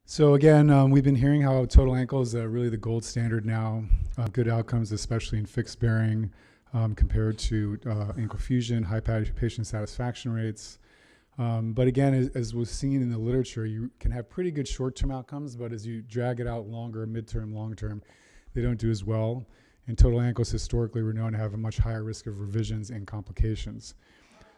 So again, we've been hearing how total ankle is really the gold standard now. Good outcomes, especially in fixed bearing, compared to ankle fusion, high patient satisfaction rates. But again, as was seen in the literature, you can have pretty good short-term outcomes, but as you drag it out longer, midterm, long-term, they don't do as well. And total ankles historically were known to have a much higher risk of revisions and complications.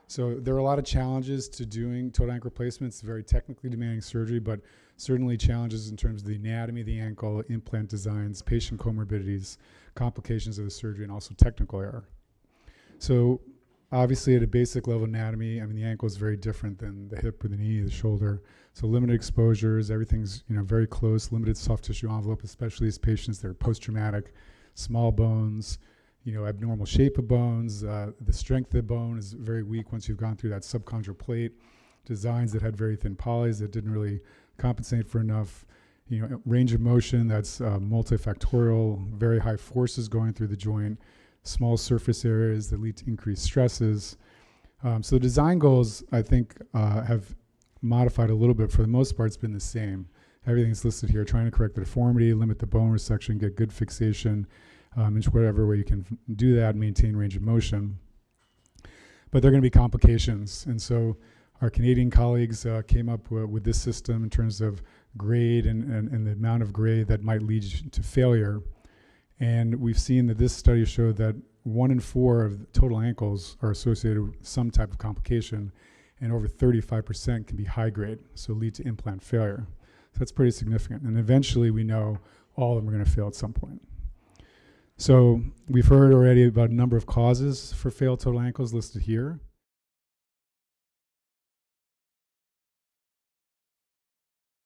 So there are a lot of challenges to doing total ankle replacement. It's very technically demanding surgery, but certainly challenges in terms of the anatomy of the ankle, implant designs, patient comorbidities, complications of the surgery, and also technical error. So obviously at a basic level anatomy, I mean, the ankle is very different than the hip or the knee, the shoulder. So limited exposures, everything's very close, limited soft tissue envelope, especially as patients that are post-traumatic, small bones, abnormal shape of bones. The strength of the bone is very weak once you've gone through that subchondral plate. Designs that had very thin polys that didn't really compensate for enough, range of motion that's multifactorial, very high forces going through the joint, small surface areas that lead to increased stresses. So the design goals, I think, have modified a little bit. For the most part, it's been the same. Everything's listed here, trying to correct the deformity, limit the bone resection, get good fixation, in whatever way you can do that, maintain range of motion. But there are going to be complications. And so our Canadian colleagues came up with this system in terms of grade and the amount of grade that might lead to failure. And we've seen that this study showed that 1 in 4 of total ankles are associated with some type of complication, and over 35% can be high grade, so lead to implant failure. So that's pretty significant. And eventually we know all of them are going to fail at some point. So we've heard already about a number of causes for failed total ankles listed here.